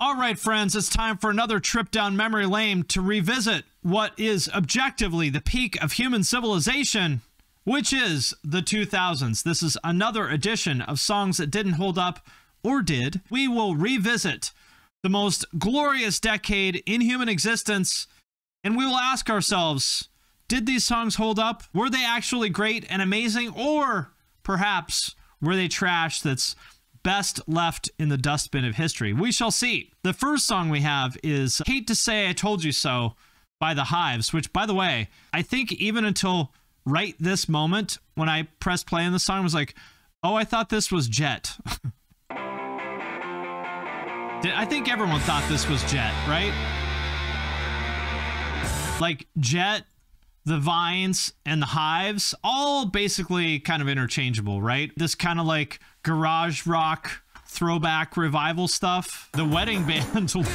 All right, friends, it's time for another trip down memory lane to revisit what is objectively the peak of human civilization, which is the 2000s. This is another edition of songs that didn't hold up or did. We will revisit the most glorious decade in human existence, and we will ask ourselves, did these songs hold up? Were they actually great and amazing, or perhaps were they trash that's best left in the dustbin of history? We shall see. The first song we have is Hate to Say I Told You So by The Hives, which, by the way, I think even until right this moment, when I pressed play on the song, I was like, oh, I thought this was Jet. I think everyone thought this was Jet, right? Like Jet, the Vines, and the Hives, all basically kind of interchangeable, right? This kind of like garage rock throwback revival stuff. The Wedding Band look.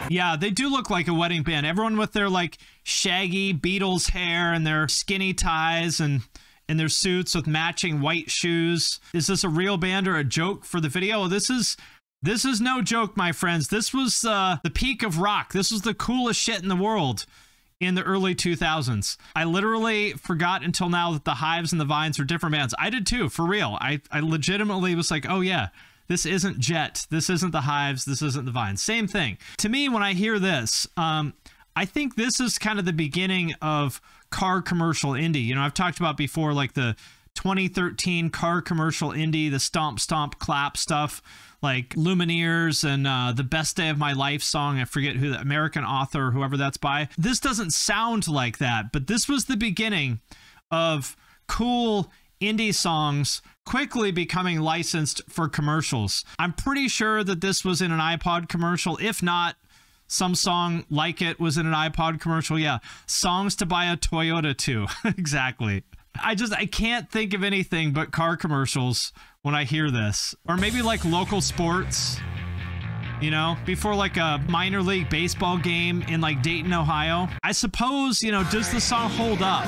Yeah, they do look like a wedding band. Everyone with their like shaggy Beatles hair and their skinny ties and their suits with matching white shoes. Is this a real band or a joke for the video? This is no joke, my friends. This was the peak of rock. This was the coolest shit in the world in the early 2000s. I literally forgot until now that the Hives and the Vines are different bands. I did too, for real. I legitimately was like, oh yeah, this isn't Jet. This isn't the Hives. This isn't the Vines. Same thing. To me, when I hear this, I think this is kind of the beginning of car commercial indie. You know, I've talked about before, like the 2013 car commercial indie, the stomp, stomp, clap stuff, like Lumineers and the Best Day of My Life song. I forget who, the American author, whoever that's by. This doesn't sound like that, but this was the beginning of cool indie songs quickly becoming licensed for commercials. I'm pretty sure that this was in an iPod commercial. If not, some song like it was in an iPod commercial. Yeah, songs to buy a Toyota too. Exactly. I can't think of anything but car commercials when I hear this. Or maybe like local sports, you know, before like a minor league baseball game in like Dayton, Ohio. I suppose, you know, does the song hold up?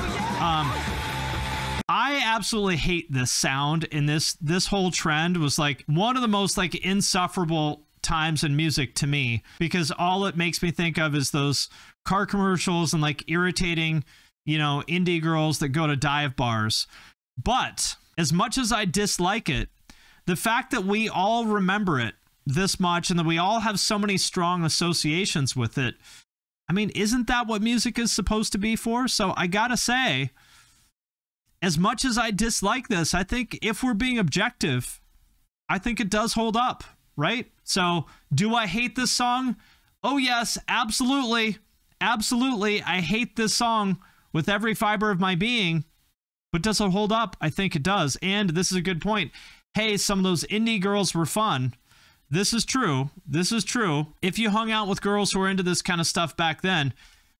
I absolutely hate this sound, and this whole trend was like one of the most like insufferable times in music to me, because all it makes me think of is those car commercials and like irritating, you know, indie girls that go to dive bars. But as much as I dislike it, the fact that we all remember it this much and that we all have so many strong associations with it, I mean, isn't that what music is supposed to be for? So I gotta say, as much as I dislike this, I think if we're being objective, I think it does hold up, right? So do I hate this song? Oh yes, absolutely. Absolutely. I hate this song with every fiber of my being, but does it hold up? I think it does. And this is a good point. Hey, some of those indie girls were fun. This is true. This is true. If you hung out with girls who were into this kind of stuff back then,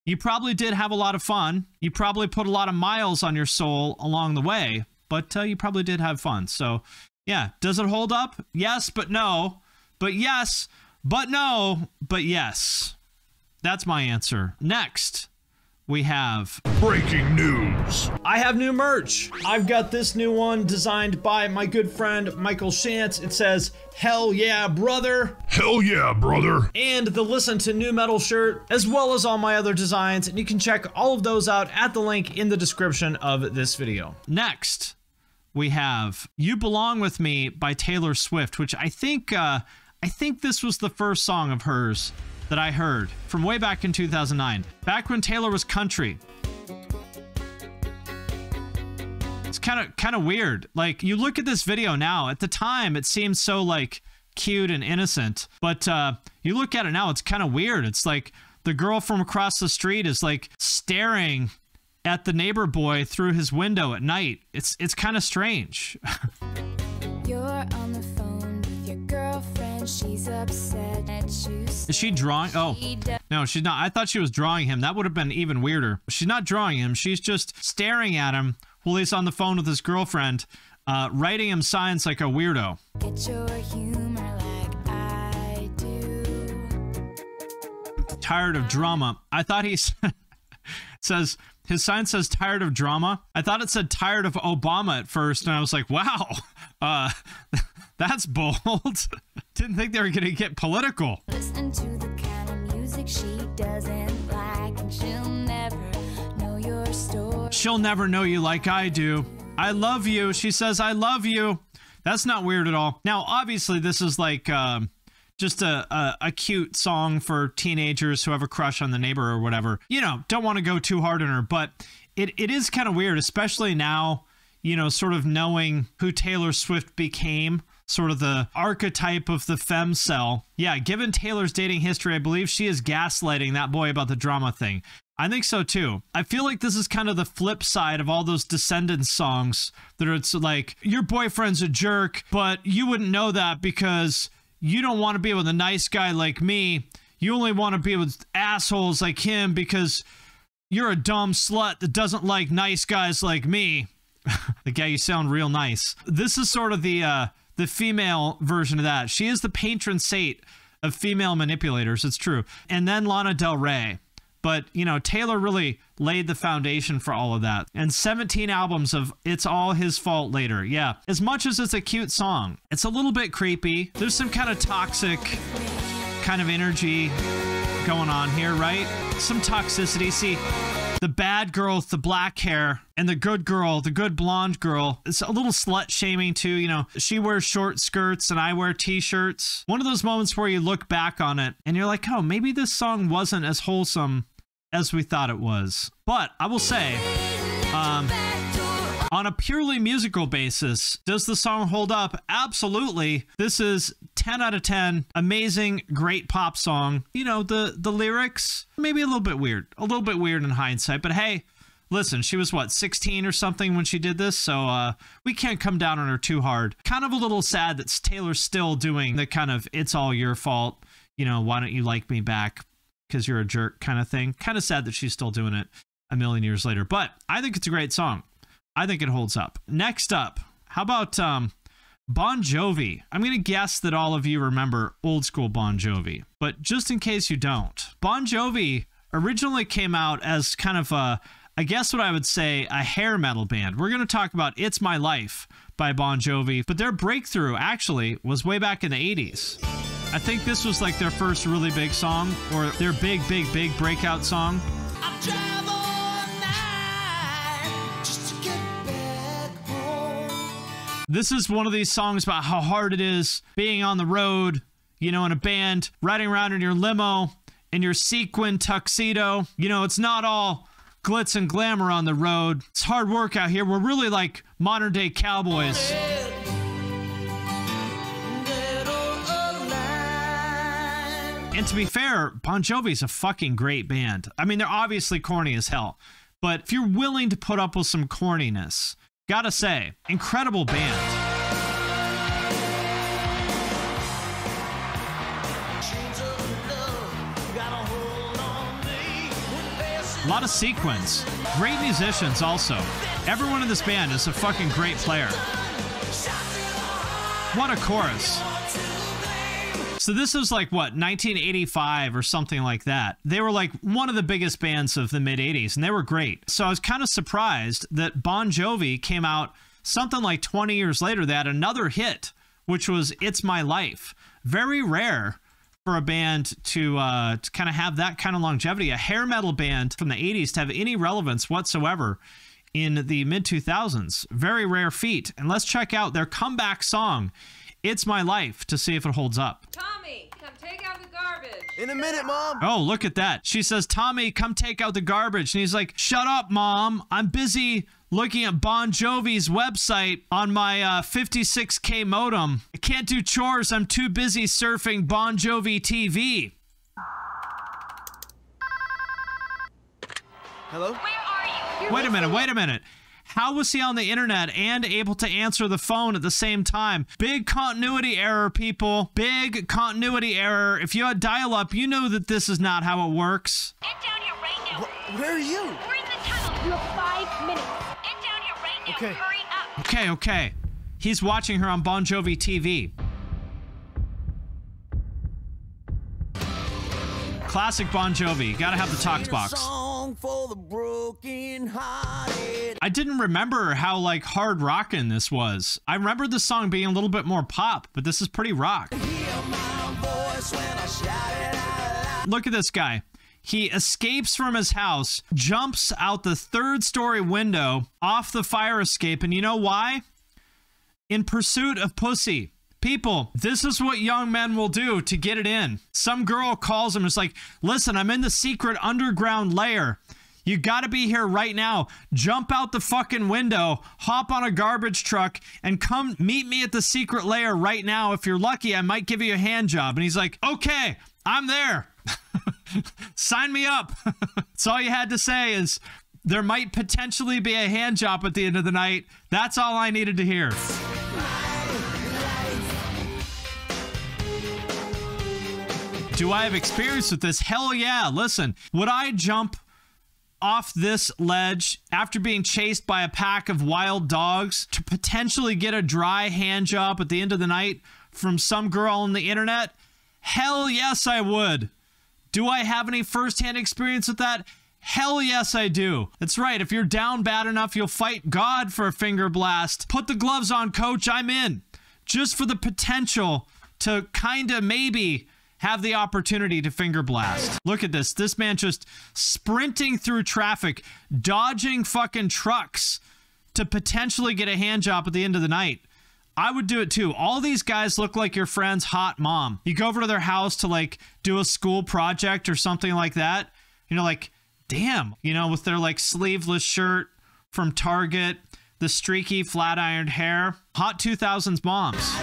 you probably did have a lot of fun. You probably put a lot of miles on your soul along the way, but you probably did have fun. So yeah, does it hold up? Yes, but no. But yes, but no, but yes. That's my answer. Next, we have breaking news. I have new merch. I've got this new one designed by my good friend Michael Shantz. It says, "Hell yeah, brother." Hell yeah, brother. And the Listen to New Metal shirt, as well as all my other designs. And you can check all of those out at the link in the description of this video. Next, we have You Belong With Me by Taylor Swift, which I think this was the first song of hers that I heard from way back in 2009, back when Taylor was country. It's kind of weird. Like, you look at this video now, at the time it seems so like cute and innocent, but you look at it now, it's kind of weird. It's like the girl from across the street is like staring at the neighbor boy through his window at night. It's kind of strange. You're on the phone with your girlfriend. She's upset at you. Is she drawing? Oh, no, she's not. I thought she was drawing him. That would have been even weirder. She's not drawing him. She's just staring at him while he's on the phone with his girlfriend, writing him signs like a weirdo. Get your humor like I do. Tired of drama. I thought he says His sign says tired of drama. I thought it said tired of Obama at first, and I was like, wow, that's bold. Didn't think they were going to get political. Listening to the kind of music she doesn't like, and she'll never know your story. She'll never know you like I do. I love you. She says, I love you. That's not weird at all. Now, obviously, this is like just a cute song for teenagers who have a crush on the neighbor or whatever. You know, don't want to go too hard on her, but it is kind of weird, especially now, you know, sort of knowing who Taylor Swift became, sort of the archetype of the femcel. Yeah, given Taylor's dating history, I believe she is gaslighting that boy about the drama thing. I think so too. I feel like this is kind of the flip side of all those Descendants songs that are, it's like, your boyfriend's a jerk, but you wouldn't know that because you don't want to be with a nice guy like me. You only want to be with assholes like him because you're a dumb slut that doesn't like nice guys like me. Like, yeah, you sound real nice. This is sort of the female version of that. She is the patron saint of female manipulators. It's true. And then Lana Del Rey. But, you know, Taylor really laid the foundation for all of that. And 17 albums of It's All His Fault later. Yeah. As much as it's a cute song, it's a little bit creepy. There's some kind of toxic kind of energy going on here, right? Some toxicity. See, the bad girl with the black hair and the good girl, the good blonde girl, it's a little slut shaming too. You know, she wears short skirts and I wear t-shirts. One of those moments where you look back on it and you're like, oh, maybe this song wasn't as wholesome as we thought it was. But I will say, on a purely musical basis, does the song hold up? Absolutely. This is 10 out of 10. Amazing, great pop song. You know, the lyrics, maybe a little bit weird in hindsight, but hey, listen, she was what, 16 or something when she did this, so we can't come down on her too hard. Kind of a little sad that Taylor's still doing the kind of it's all your fault, you know, why don't you like me back because you're a jerk kind of thing. Kind of sad that she's still doing it a million years later, but I think it's a great song. I think it holds up. Next up, how about Bon Jovi? I'm going to guess that all of you remember old school Bon Jovi, but just in case you don't, Bon Jovi originally came out as kind of a, I guess what I would say, a hair metal band. We're going to talk about It's My Life by Bon Jovi, but their breakthrough actually was way back in the 80s. I think this was like their first really big song, or their big breakout song. This is one of these songs about how hard it is being on the road, you know, in a band, riding around in your limo, in your sequin tuxedo. You know, it's not all glitz and glamour on the road. It's hard work out here. We're really like modern day cowboys. And to be fair, Bon Jovi's a fucking great band. I mean, they're obviously corny as hell, but if you're willing to put up with some corniness, gotta say, incredible band. A lot of sequins. Great musicians also. Everyone in this band is a fucking great player. What a chorus. So this was like, what, 1985 or something like that. They were like one of the biggest bands of the mid-80s, and they were great. So I was kind of surprised that Bon Jovi came out something like 20 years later. They had another hit, which was It's My Life. Very rare for a band to kind of have that kind of longevity. A hair metal band from the 80s to have any relevance whatsoever in the mid-2000s. Very rare feat. And let's check out their comeback song, It's My Life, to see if it holds up. Tommy, come take out the garbage. In a minute, Mom. Oh, look at that. She says, Tommy, come take out the garbage. And he's like, shut up, Mom. I'm busy looking at Bon Jovi's website on my 56K modem. I can't do chores. I'm too busy surfing Bon Jovi TV. Hello? Where are you? Wait a minute. How was he on the internet and able to answer the phone at the same time? Big continuity error, people. Big continuity error. If you had dial-up, you know that this is not how it works. Get down here right now. Where are you? We're in the tunnel. You have 5 minutes. Get down here right now. Okay. Hurry up. Okay. He's watching her on Bon Jovi TV. Classic Bon Jovi. Gotta have the talk box. I didn't remember how like hard rockin' this was. I remember the song being a little bit more pop, but this is pretty rock. Look at this guy. He escapes from his house, jumps out the 3rd-story window off the fire escape, and you know why? In pursuit of pussy. People, this is what young men will do to get it in. Some girl calls him and is like, listen, I'm in the secret underground lair. You gotta be here right now. Jump out the fucking window, hop on a garbage truck, and come meet me at the secret lair right now. If you're lucky, I might give you a hand job. And he's like, okay, I'm there. Sign me up. That's all you had to say is there might potentially be a hand job at the end of the night. That's all I needed to hear. Do I have experience with this? Hell yeah. Listen, would I jump off this ledge after being chased by a pack of wild dogs to potentially get a dry hand job at the end of the night from some girl on the internet? Hell yes, I would. Do I have any firsthand experience with that? Hell yes, I do. That's right. If you're down bad enough, you'll fight God for a finger blast. Put the gloves on, coach. I'm in. Just for the potential to kind of maybe have the opportunity to finger blast. Look at this. This man just sprinting through traffic, dodging fucking trucks to potentially get a hand job at the end of the night. I would do it too. All these guys look like your friend's hot mom. You go over to their house to like do a school project or something like that. You know, like, damn, you know, with their like sleeveless shirt from Target, the streaky flat ironed hair. Hot 2000s moms.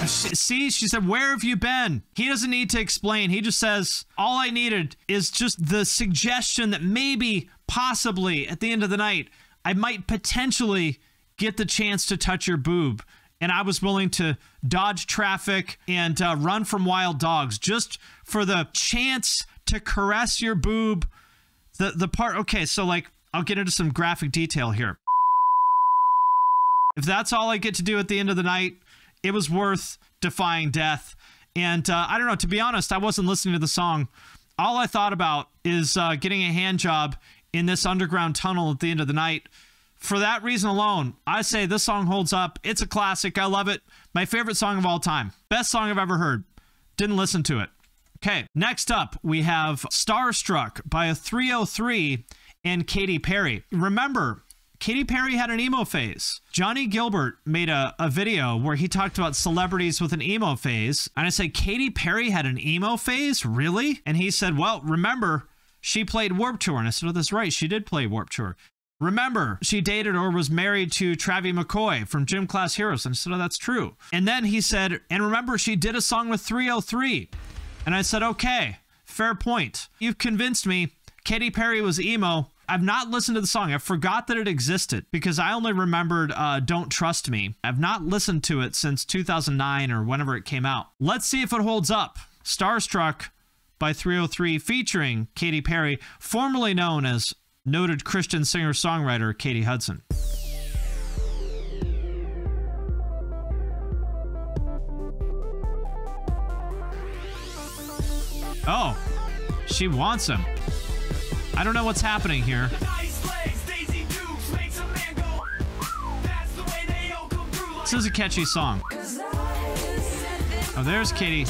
See, she said, where have you been? He doesn't need to explain. He just says, all I needed is just the suggestion that maybe, possibly, at the end of the night, I might potentially get the chance to touch your boob. And I was willing to dodge traffic and run from wild dogs just for the chance to caress your boob. The part, okay, so like, I'll get into some graphic detail here. If that's all I get to do at the end of the night, it was worth defying death. And I don't know, to be honest, I wasn't listening to the song. All I thought about is getting a hand job in this underground tunnel at the end of the night. For that reason alone, I say this song holds up. It's a classic. I love it. My favorite song of all time. Best song I've ever heard. Didn't listen to it. Okay, next up, we have Starstruck by a 303 and Katy Perry. Remember, Katy Perry had an emo phase. Johnny Gilbert made a video where he talked about celebrities with an emo phase. And I said, Katy Perry had an emo phase? Really? And he said, well, remember, she played Warped Tour. And I said, oh, that's right. She did play Warped Tour. Remember, she dated or was married to Travie McCoy from Gym Class Heroes. And I said, oh, that's true. And then he said, and remember, she did a song with 303. And I said, okay, fair point. You've convinced me. Katy Perry was emo. I've not listened to the song. I forgot that it existed because I only remembered Don't Trust Me. I've not listened to it since 2009 or whenever it came out. Let's see if it holds up. Starstruck by 303 featuring Katy Perry, formerly known as noted Christian singer-songwriter Katie Hudson. Oh, she wants him. I don't know what's happening here. This is a catchy song. Oh, there's Katy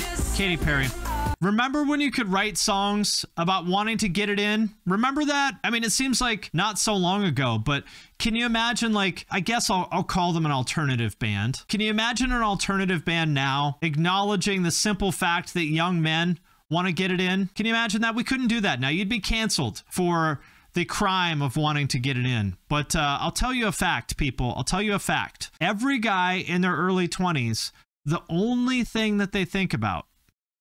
Perry. Remember when you could write songs about wanting to get it in? Remember that? I mean, it seems like not so long ago, but can you imagine, like, I guess I'll call them an alternative band. Can you imagine an alternative band now acknowledging the simple fact that young men want to get it in? Can you imagine that? We couldn't do that now. You'd be canceled for the crime of wanting to get it in. But I'll tell you a fact, people. I'll tell you a fact. Every guy in their early 20s, the only thing that they think about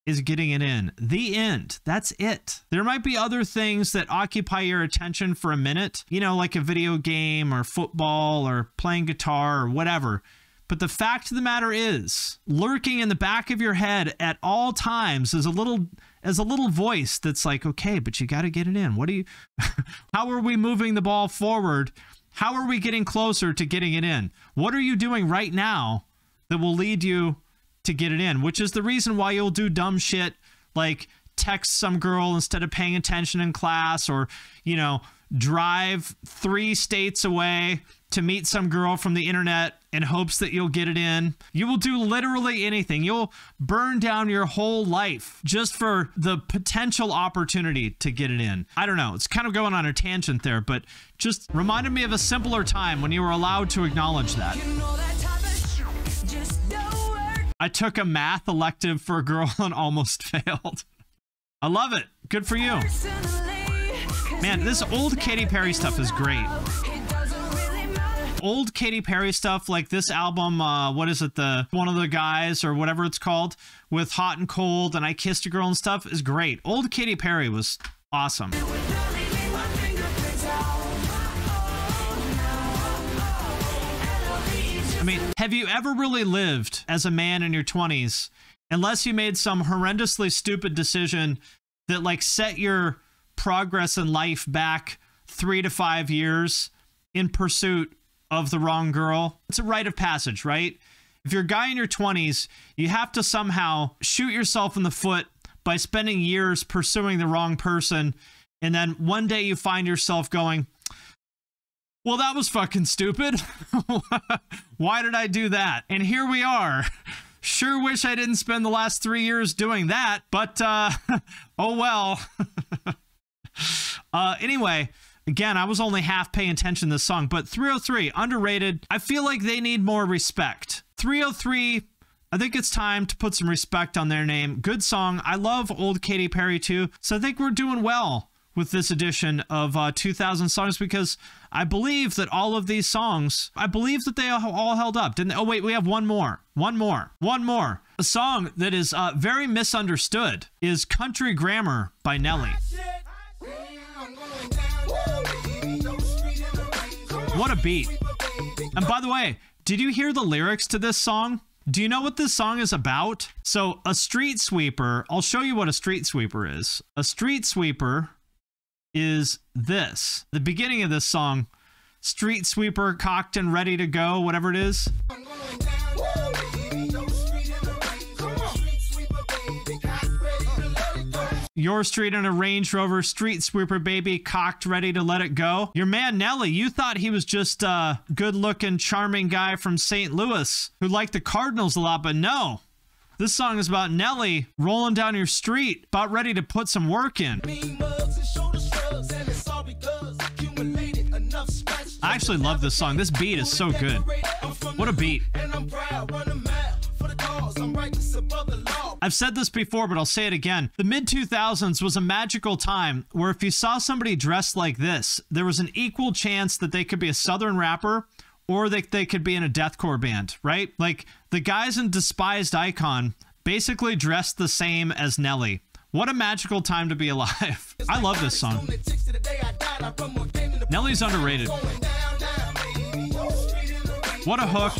is getting it in. The end. That's it. There might be other things that occupy your attention for a minute, you know, like a video game or football or playing guitar or whatever. But the fact of the matter is, lurking in the back of your head at all times is a little voice that's like, okay, but you got to get it in. What do you, how are we moving the ball forward? How are we getting closer to getting it in? What are you doing right now that will lead you to get it in, which is the reason why you'll do dumb shit like text some girl instead of paying attention in class, or, you know, drive 3 states away to meet some girl from the internet in hopes that you'll get it in. You will do literally anything. You'll burn down your whole life just for the potential opportunity to get it in. I don't know. It's kind of going on a tangent there, but just reminded me of a simpler time when you were allowed to acknowledge that. I took a math elective for a girl and almost failed. I love it. Good for you. Man, this old Katy Perry stuff is great. Old Katy Perry stuff, like this album, what is it, the One of the Guys or whatever it's called, with Hot and Cold and I Kissed a Girl and stuff, is great. Old Katy Perry was awesome. I mean, have you ever really lived as a man in your 20s unless you made some horrendously stupid decision that like set your progress in life back 3 to 5 years in pursuit of the wrong girl? It's a rite of passage, right? If you're a guy in your 20s, you have to somehow shoot yourself in the foot by spending years pursuing the wrong person, and then one day you find yourself going, well, that was fucking stupid. Why did I do that? And here we are. Sure wish I didn't spend the last 3 years doing that, but oh well. Anyway, again, I was only half paying attention to this song, but 303, underrated. I feel like they need more respect. 303, I think it's time to put some respect on their name. Good song. I love old Katy Perry too, so I think we're doing well with this edition of 2000 songs, because I believe that all of these songs, I believe that they all held up, didn't they? Oh wait, we have one more. A song that is very misunderstood is Country Grammar by Nelly. What a beat. And by the way, did you hear the lyrics to this song? Do you know what this song is about? So a street sweeper, I'll show you what a street sweeper is. A street sweeper is this. The beginning of this song, street sweeper cocked and ready to go, whatever it is. Your street in a Range Rover, street sweeper baby, cocked, ready to let it go. Your man Nelly, you thought he was just a good-looking, charming guy from St. Louis who liked the Cardinals a lot, but no. This song is about Nelly rolling down your street, about ready to put some work in. I actually love this song. This beat is so good. What a beat. I've said this before, but I'll say it again. The mid-2000s was a magical time where if you saw somebody dressed like this, there was an equal chance that they could be a Southern rapper or they could be in a deathcore band, right? Like, the guys in Despised Icon basically dressed the same as Nelly. What a magical time to be alive. I love this song. Nelly's underrated. What a hook.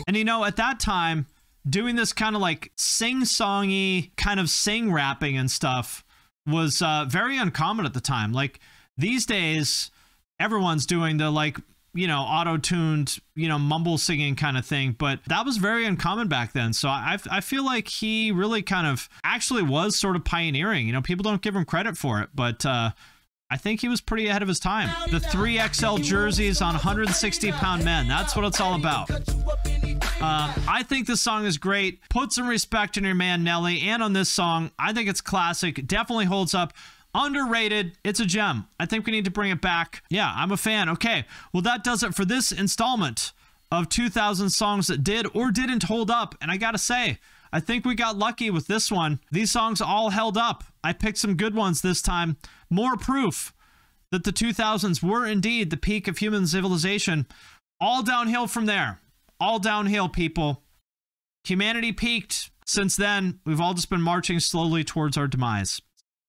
And you know, at that time, doing this kind of like sing-songy, kind of sing-rapping and stuff was very uncommon at the time. Like, these days, everyone's doing the, like, you know, auto-tuned, you know, mumble singing kind of thing, but that was very uncommon back then. So I feel like he really kind of actually was sort of pioneering. You know, people don't give him credit for it, but I think he was pretty ahead of his time. The 3XL jerseys on 160-pound men. That's what it's all about. I think this song is great. Put some respect on your man Nelly, and on this song, I think it's classic. It definitely holds up. Underrated. It's a gem. I think we need to bring it back. Yeah, I'm a fan. Okay, well, that does it for this installment of 2000 songs that did or didn't hold up. And I gotta say, I think we got lucky with this one. These songs all held up. I picked some good ones this time. More proof that the 2000s were indeed the peak of human civilization. All downhill from there. All downhill, people. Humanity peaked. Since then, we've all just been marching slowly towards our demise.